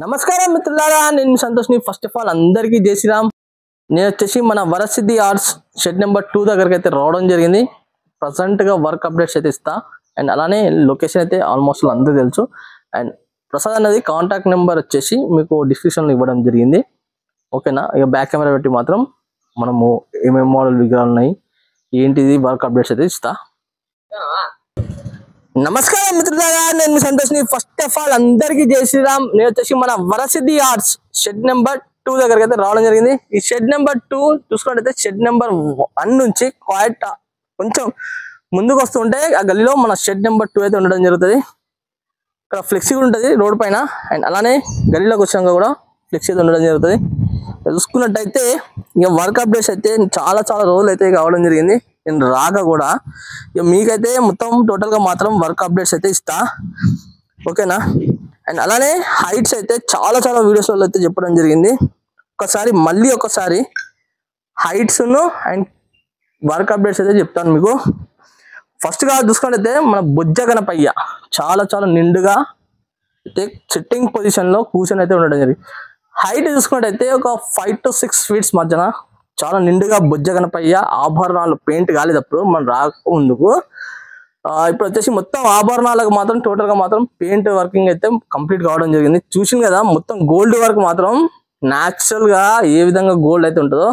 నమస్కారం మిత్రులారా, నేను సంతోష్ని. ఫస్ట్ ఆఫ్ ఆల్ అందరికీ జై శ్రీరామ్. నేను వచ్చేసి మన వరసిద్ధి ఆర్ట్స్ షెడ్ నెంబర్ 2 దగ్గరికి అయితే రావడం జరిగింది. ప్రజెంట్గా వర్క్ అప్డేట్స్ అయితే ఇస్తా. అండ్ అలానే లొకేషన్ అయితే ఆల్మోస్ట్ అందరూ తెలుసు. అండ్ ప్రసాద్ అనేది కాంటాక్ట్ నెంబర్ వచ్చేసి మీకు డిస్క్రిప్షన్లో ఇవ్వడం జరిగింది. ఓకేనా? ఇక బ్యాక్ కెమెరా పెట్టి మాత్రం మనము ఏమేమి మోడల్ విగ్రహాలు ఉన్నాయి ఏంటిది వర్క్ అప్డేట్స్ అయితే ఇస్తా. నమస్కారం మిత్రులారా, నేను సంతోష్ని. ఫస్ట్ ఆఫ్ ఆల్ అందరికీ జై శ్రీరామ్. నేను వచ్చేసి మన వరసిద్ధి ఆర్ట్స్ షెడ్ నెంబర్ 2 దగ్గరికి అయితే రావడం జరిగింది. ఈ షెడ్ నెంబర్ 2 చూసుకుంటే షెడ్ నెంబర్ 1 నుంచి క్వైట్ కొంచెం ముందుకు వస్తుంటే ఆ గల్లీలో మన షెడ్ నెంబర్ 2 అయితే ఉండడం జరుగుతుంది. ఇక్కడ ఫ్లెక్సీ ఉంటుంది రోడ్ పైన. అండ్ అలానే గల్లీలోకి వచ్చాక కూడా ఫ్లెక్సీ అయితే ఉండడం జరుగుతుంది. చూసుకున్నట్టయితే ఇక వర్క్ అప్డేట్స్ అయితే చాలా రోజులు అయితే కావడం జరిగింది. నేను రాక కూడా ఇక మీకైతే మొత్తం టోటల్గా మాత్రం వర్క్ అప్డేట్స్ అయితే ఇస్తా. ఓకేనా? అండ్ అలానే హైట్స్ అయితే చాలా వీడియోస్లో అయితే చెప్పడం జరిగింది. మళ్ళీ ఒకసారి హైట్స్ను అండ్ వర్క్ అప్డేట్స్ అయితే చెప్తాను మీకు. ఫస్ట్గా చూసుకుంటే మన బొజ్జ గణపయ్య చాలా నిండుగా అయితే సిట్టింగ్ పొజిషన్లో కూర్చొని అయితే ఉండడం జరిగింది. హైట్ చూసుకున్నట్టయితే ఒక 5 to 6 feet మధ్యన చాలా నిండుగా బొజ్జ గణపయ్య. ఆభరణాలు పెయింట్ కాలేదప్పుడు మనం రాకముందుకు. ఇప్పుడు వచ్చేసి మొత్తం ఆభరణాలకు మాత్రం టోటల్గా మాత్రం పెయింట్ వర్కింగ్ అయితే కంప్లీట్ కావడం జరిగింది. చూసింది కదా, మొత్తం గోల్డ్ వర్క్ మాత్రం న్యాచురల్గా ఏ విధంగా గోల్డ్ అయితే ఉంటుందో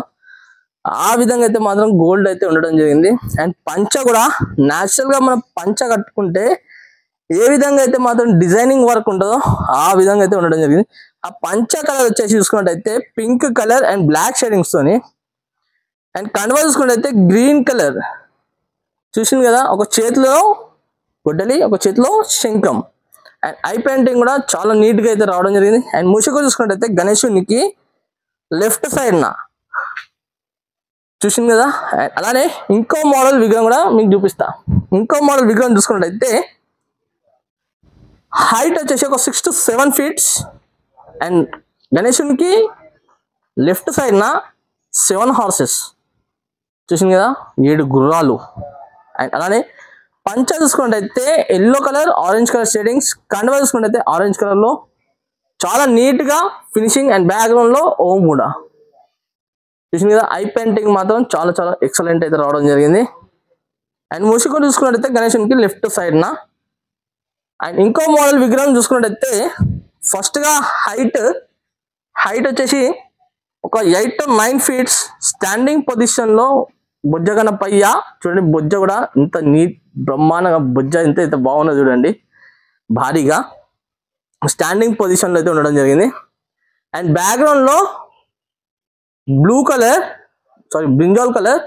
ఆ విధంగా అయితే మాత్రం గోల్డ్ అయితే ఉండడం జరిగింది. అండ్ పంచ కూడా న్యాచురల్గా మనం పంచ కట్టుకుంటే ఏ విధంగా అయితే మాత్రం డిజైనింగ్ వర్క్ ఉంటుందో ఆ విధంగా అయితే ఉండడం జరిగింది. ఆ పంచ కలర్ వచ్చేసి చూసుకున్నట్టయితే pink colour and black shadings తోని. అండ్ కండువా చూసుకున్నట్టయితే గ్రీన్ కలర్. చూసింది కదా, ఒక చేతిలో గొడ్డలి, ఒక చేతిలో శంఖం. అండ్ ఐ పెయింటింగ్ కూడా చాలా నీట్గా అయితే రావడం జరిగింది. అండ్ ముసుగు చూసుకున్నట్టయితే గణేశునికి లెఫ్ట్ సైడ్న చూసింది కదా. అలానే ఇంకో మోడల్ విగ్రహం కూడా మీకు చూపిస్తా. ఇంకో మోడల్ విగ్రహం చూసుకున్నట్టయితే హైట్ వచ్చేసి ఒక 6 to 7 feet. అండ్ గణేశునికి లెఫ్ట్ సైడ్న 7 horses. చూసింది కదా, 7 గుర్రాలు. అండ్ అలానే పంచ చూసుకున్నట్టయితే yellow colour orange colour shadings. కండువా చూసుకున్నట్టయితే ఆరెంజ్ కలర్లో చాలా నీట్గా ఫినిషింగ్. అండ్ బ్యాక్గ్రౌండ్లో ఓం కూడా చూసింది కదా. ఐ పెయింటింగ్ మాత్రం చాలా ఎక్సలెంట్ అయితే రావడం జరిగింది. అండ్ ముసుగు చూసుకున్నట్టయితే గణేశునికి లెఫ్ట్ సైడ్న. అండ్ ఇంకో మోడల్ విగ్రహం చూసుకున్నట్టయితే ఫస్ట్గా హైట్ వచ్చేసి ఒక 8 to 9 feet స్టాండింగ్ పొజిషన్లో బొజ్జ గణపయ్య. చూడండి, బొజ్జ కూడా ఇంత నీట్ బ్రహ్మాండంగా బొజ్జ ఇంత బాగున్నది చూడండి, భారీగా స్టాండింగ్ పొజిషన్లో అయితే ఉండడం జరిగింది. అండ్ బ్యాక్గ్రౌండ్లో బ్రింజాల్ కలర్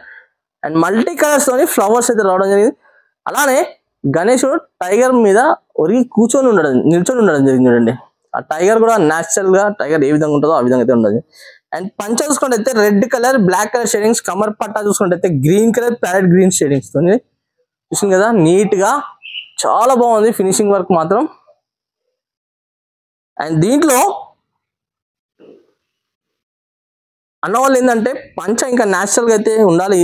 అండ్ మల్టీ కలర్స్తోని ఫ్లవర్స్ అయితే రావడం జరిగింది. అలానే గణేశుడు టైగర్ మీద నిల్చొని ఉండడం జరిగింది చూడండి. ఆ టైగర్ కూడా న్యాచురల్గా టైగర్ ఏ విధంగా ఉంటుందో ఆ విధంగా అయితే ఉండదు. అండ్ పంచ చూసుకుంటే red colour black colour shadings. కమర్ పట్టా చూసుకుంటే green colour parrot green shadings తోని. చూసింది కదా, నీట్గా చాలా బాగుంది ఫినిషింగ్ వర్క్ మాత్రం. అండ్ దీంట్లో అన్నవాళ్ళు ఏంటంటే పంచ ఇంకా న్యాచురల్గా అయితే ఉండాలి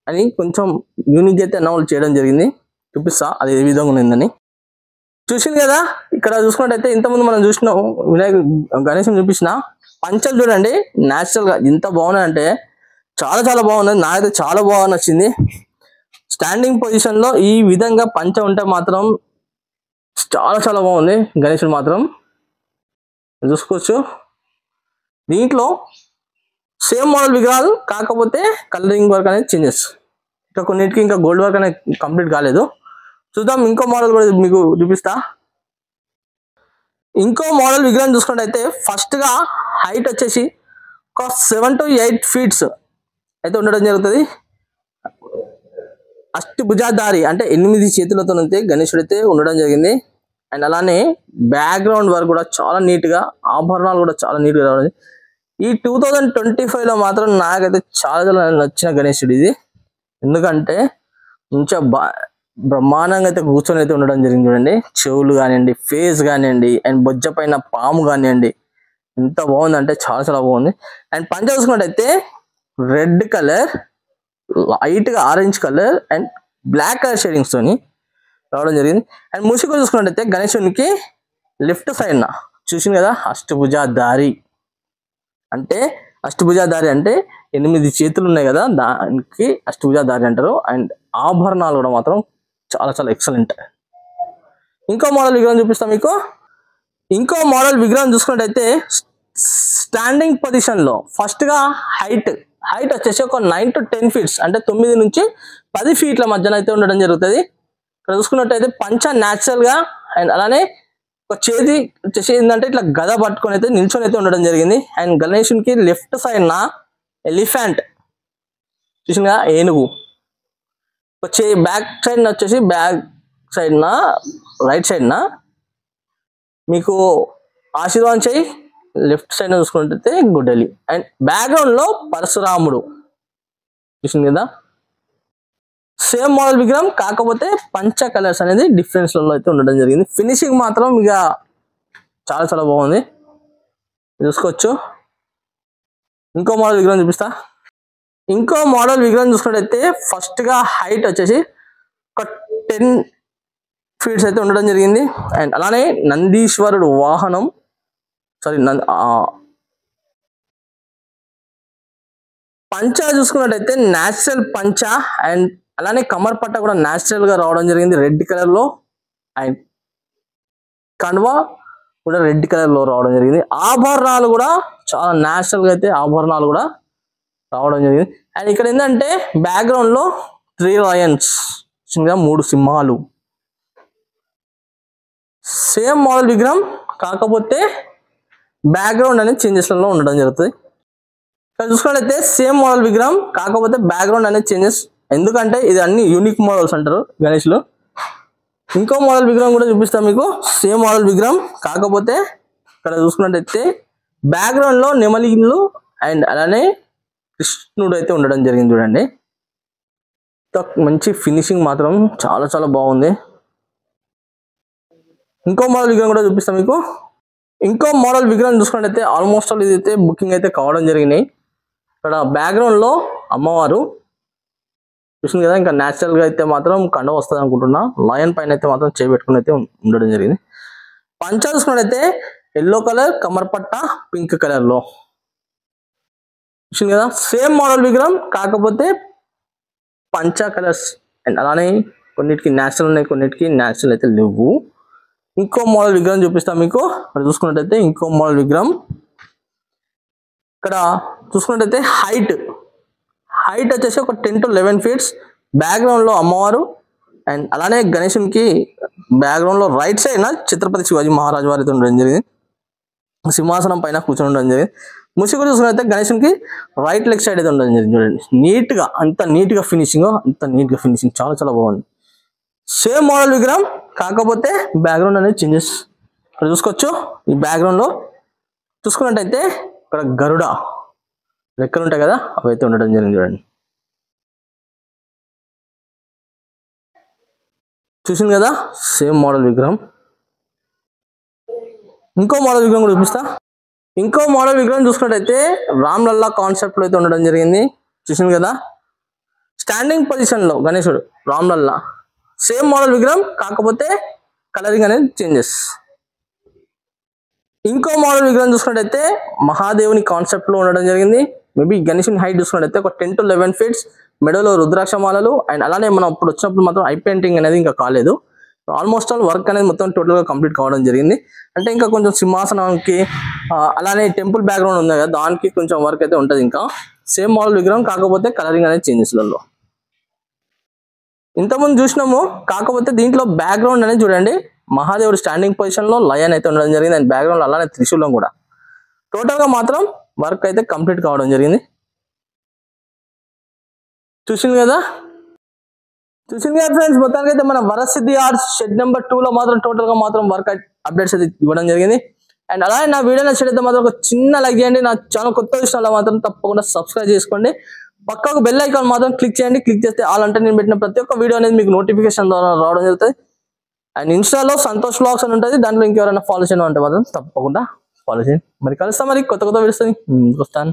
అని కొంచెం యూనిక్ అయితే అన్నవాళ్ళు చేయడం జరిగింది. చూపిస్తా అది ఏ విధంగా ఉందని. చూసింది కదా, ఇక్కడ చూసుకున్నట్టయితే ఇంతకుముందు మనం చూసిన గణేశం చూపించిన పంచలు చూడండి, న్యాచురల్గా ఎంత బాగున్నాయంటే చాలా బాగున్నది. నాకైతే చాలా బాగా నచ్చింది. స్టాండింగ్ పొజిషన్లో ఈ విధంగా పంచ ఉంటే మాత్రం చాలా బాగుంది గణేశుడు మాత్రం. చూసుకోవచ్చు. దీంట్లో సేమ్ మోడల్ విగ్రహాలు, కాకపోతే కలరింగ్ వర్క్ అనేది చేంజెస్. ఇంకా కొన్నిటికి ఇంకా గోల్డ్ వర్క్ అనేది కంప్లీట్ కాలేదు. చూద్దాం, ఇంకో మోడల్ కూడా మీకు చూపిస్తా. ఇంకో మోడల్ విగ్రహం చూసుకుంటే ఫస్ట్గా హైట్ వచ్చేసి ఒక 7 to 8 feet అయితే ఉండడం జరుగుతుంది. అష్టభుజాధారి అంటే 8 చేతులతో అయితే గణేశుడు అయితే ఉండడం జరిగింది. అండ్ అలానే బ్యాక్గ్రౌండ్ వర్క్ కూడా చాలా నీట్గా, ఆభరణాలు కూడా చాలా నీట్గా రావడం. ఈ 2025లో మాత్రం నాకైతే చాలా నచ్చిన గణేశుడు ఇది. ఎందుకంటే మంచిగా బ్రహ్మాండంగా అయితే కూర్చొని అయితే ఉండడం జరిగింది చూడండి. చెవులు కానివ్వండి, ఫేస్ కానివ్వండి, అండ్ బొజ్జ పైన పాము కానివ్వండి, ఎంత బాగుందంటే చాలా బాగుంది. అండ్ పంచ చూసుకున్నట్టయితే రెడ్ కలర్, లైట్గా orange colour and black colour షేడింగ్స్తోని రావడం జరిగింది. అండ్ ముసుగు చూసుకున్నట్టయితే గణేశునికి లెఫ్ట్ సైడ్న చూసింది కదా, అష్టభుజాధారి అంటే అష్టభుజాధారి అంటే 8 చేతులు ఉన్నాయి కదా, దానికి అష్టభుజాధారి అంటారు. అండ్ ఆభరణాలు కూడా మాత్రం చాలా చాలా ఎక్సలెంట్. ఇంకో మోడల్ విగ్రహం చూపిస్తాం మీకు. ఇంకో మోడల్ విగ్రహం చూసుకున్నట్టయితే స్టాండింగ్ పొజిషన్ లో ఫస్ట్ గా హైట్ వచ్చేసి ఒక 9 to 10 feet అంటే 9 నుంచి 10 feet మధ్యన అయితే ఉండడం జరుగుతుంది. ఇక్కడ చూసుకున్నట్టయితే పంచ న్యాచురల్ గా అండ్ అలానే ఒక చేతి వచ్చేసి ఏంటంటే ఇట్లా గద పట్టుకొని అయితే నిల్చొని అయితే ఉండడం జరిగింది. అండ్ గణేశునికి లెఫ్ట్ సైడ్ నా ఎలిఫెంట్ చూసిందా, ఏనుగు. వచ్చే బ్యాక్ సైడ్ వచ్చేసి రైట్ సైడ్ మీకు ఆశీర్వాదం చేయి, లెఫ్ట్ సైడ్ చూసుకుంటే గుడ్డలి. అండ్ బ్యాక్గ్రౌండ్ లో పరశురాముడు చూసింది కదా. సేమ్ మోడల్ విగ్రహం కాకపోతే పంచ కలర్స్ అనేది డిఫరెన్స్ లో అయితే ఉండడం జరిగింది. ఫినిషింగ్ మాత్రం ఇక చాలా చాలా బాగుంది, చూసుకోవచ్చు. ఇంకో మోడల్ విగ్రహం చూపిస్తా. ఇంకో మోడల్ విగ్రహం చూసుకున్నట్టయితే ఫస్ట్ గా హైట్ వచ్చేసి ఒక 10 feet అయితే ఉండడం జరిగింది. అండ్ అలానే నందీశ్వరుడు వాహనం పంచ చూసుకున్నట్టయితే న్యాచురల్ పంచ అండ్ అలానే కమర్ పట్ట కూడా న్యాచురల్ గా రావడం జరిగింది రెడ్ కలర్ లో. అండ్ కండువా కూడా రెడ్ కలర్ లో రావడం జరిగింది. ఆభరణాలు కూడా చాలా న్యాచురల్ గా అయితే ఆభరణాలు కూడా రావడం జరిగింది. అండ్ ఇక్కడ ఏంటంటే బ్యాక్గ్రౌండ్ లో 3 lions 3 సింహాలు. సేమ్ మోడల్ విగ్రహం కాకపోతే బ్యాక్గ్రౌండ్ అనేది చేంజెస్ లో ఉండడం జరుగుతుంది. ఇక్కడ చూసుకున్నట్లయితే సేమ్ మోడల్ విగ్రహం కాకపోతే బ్యాక్గ్రౌండ్ అనేది చేంజెస్, ఎందుకంటే ఇది అన్ని యూనిక్ మోడల్స్ అంటారు గణేష్లో. ఇంకో మోడల్ విగ్రహం కూడా చూపిస్తాం మీకు. సేమ్ మోడల్ విగ్రహం కాకపోతే ఇక్కడ చూసుకున్నట్టయితే బ్యాక్గ్రౌండ్ లో నెమలిలు అండ్ అలానే కృష్ణుడు అయితే ఉండడం జరిగింది చూడండి. మంచి ఫినిషింగ్ మాత్రం చాలా చాలా బాగుంది. ఇంకో మోడల్ విగ్రహం కూడా చూపిస్తాం మీకు. ఇంకో మోడల్ విగ్రహం చూసుకున్నట్టయితే ఆల్మోస్ట్ ఆల్ ఇదైతే బుకింగ్ అయితే కావడం జరిగినాయి. ఇక్కడ బ్యాక్గ్రౌండ్ లో అమ్మవారు చూసింది కదా. ఇంకా న్యాచురల్ గా అయితే మాత్రం కండ వస్తుంది అనుకుంటున్నా. లయన్ పైన అయితే మాత్రం చేపెట్టుకుని అయితే ఉండడం జరిగింది. పంచ చూసుకున్నట్టయితే ఎల్లో కలర్ కమర్పట్ట పింక్ కలర్ లో చూసింది కదా. సేమ్ మోడల్ విగ్రహం కాకపోతే పంచ కలర్స్ అండ్ అలానే కొన్నిటికి న్యాచురల్ ఉన్నాయి, కొన్నిటికి న్యాచురల్ అయితే లేవు. ఇంకో మోడల్ విగ్రహం చూపిస్తాం మీకు. ఇక్కడ చూసుకున్నట్టయితే ఇంకో మోడల్ విగ్రహం. ఇక్కడ చూసుకున్నట్టయితే హైట్ వచ్చేసి ఒక 10 to 11 feet. బ్యాక్గ్రౌండ్ లో అమ్మవారు అండ్ అలానే గణేశునికి బ్యాక్గ్రౌండ్ లో రైట్ సైడ్ ఛత్రపతి శివాజీ మహారాజు వారితో ఉండడం జరిగింది. సింహాసనం పైన కూర్చొని ఉండడం జరిగింది. ముసుగు చూసుకున్నట్టయితే గణేశునికి రైట్ లెగ్ సైడ్ అయితే ఉండడం జరిగింది చూడండి. అంత నీట్ గా ఫినిషింగ్ చాలా చాలా బాగుంది. సేమ్ మోడల్ విగ్రహం కాకపోతే బ్యాక్గ్రౌండ్ అనేది చేంజెస్ ఇక్కడ చూసుకోవచ్చు. ఈ బ్యాక్గ్రౌండ్ లో చూసుకున్నట్టయితే ఇక్కడ గరుడ రెక్కలు ఉంటాయి కదా, అవి అయితే ఉండడం జరిగింది చూడండి. చూసింది కదా సేమ్ మోడల్ విగ్రహం. ఇంకో మోడల్ విగ్రహం కూడా చూపిస్తా. ఇంకో మోడల్ విగ్రహం చూసుకున్నట్టయితే రామ్ లల్లా కాన్సెప్ట్ లో అయితే ఉండడం జరిగింది. చూసింది కదా స్టాండింగ్ పొజిషన్ లో గణేశుడు రామ్ లల్లా. సేమ్ మోడల్ విగ్రహం కాకపోతే కలరింగ్ అనేది చేంజెస్. ఇంకో మోడల్ విగ్రహం చూసుకున్నట్టయితే మహాదేవుని కాన్సెప్ట్ లో ఉండడం జరిగింది. మేబీ గణేశుని హైట్ చూసుకున్నట్టయితే ఒక 10 to 11 feet. మెడలో రుద్రాక్షమాలలు అండ్ అలానే మనం అప్పుడు వచ్చినప్పుడు మాత్రం ఐ పెయింటింగ్ అనేది ఇంకా కాలేదు. ఆల్మోస్ట్ ఆల్ వర్క్ అనేది మొత్తం టోటల్ గా కంప్లీట్ కావడం జరిగింది. అంటే ఇంకా కొంచెం సింహాసనానికి అలానే టెంపుల్ బ్యాక్గ్రౌండ్ ఉంది కదా, దానికి కొంచెం వర్క్ అయితే ఉంటుంది ఇంకా. సేమ్ మోడల్ విగ్రహం కాకపోతే కలరింగ్ అనేది చేంజెస్లలో. ఇంతకుముందు చూసినాము కాకపోతే దీంట్లో బ్యాక్గ్రౌండ్ అనేది చూడండి. మహాదేవుడు స్టాండింగ్ పొజిషన్ లో లయన్ అయితే ఉండడం జరిగింది. అండ్ బ్యాక్గ్రౌండ్ అలానే త్రిశూలం కూడా. టోటల్ గా మాత్రం వర్క్ అయితే కంప్లీట్ కావడం జరిగింది. చూసింది కదా ఫ్రెండ్స్. మొత్తానికి అయితే మన వరసిద్ధి ఆర్ట్స్ షెడ్ నెంబర్ 2 లో మాత్రం టోటల్ గా మాత్రం వర్క్ అప్డేట్స్ అయితే ఇవ్వడం జరిగింది. అండ్ అలాగే నా వీడియో నచ్చితే మాత్రం ఒక చిన్న లైక్ చేయండి. నా ఛానల్ కొత్త విషయాలు మాత్రం తప్పకుండా సబ్స్క్రైబ్ చేసుకోండి. పక్కకు బెల్ ఐకాన్ మాత్రం క్లిక్ చేయండి. క్లిక్ చేస్తే ఆల్ అంటే నేను పెట్టిన ప్రతి ఒక్క వీడియో అనేది మీకు నోటిఫికేషన్ ద్వారా రావడం జరుగుతుంది. అండ్ ఇన్స్టాలో సంతోష్ వ్లాగ్స్ అని ఉంటుంది, దాంట్లో ఇంకెవరైనా ఫాలో చేయడం అంటే మాత్రం తప్పకుండా ఫాలో చేయండి. మరి కలుస్తాం మరి కొత్త వీడియోస్ వస్తాను.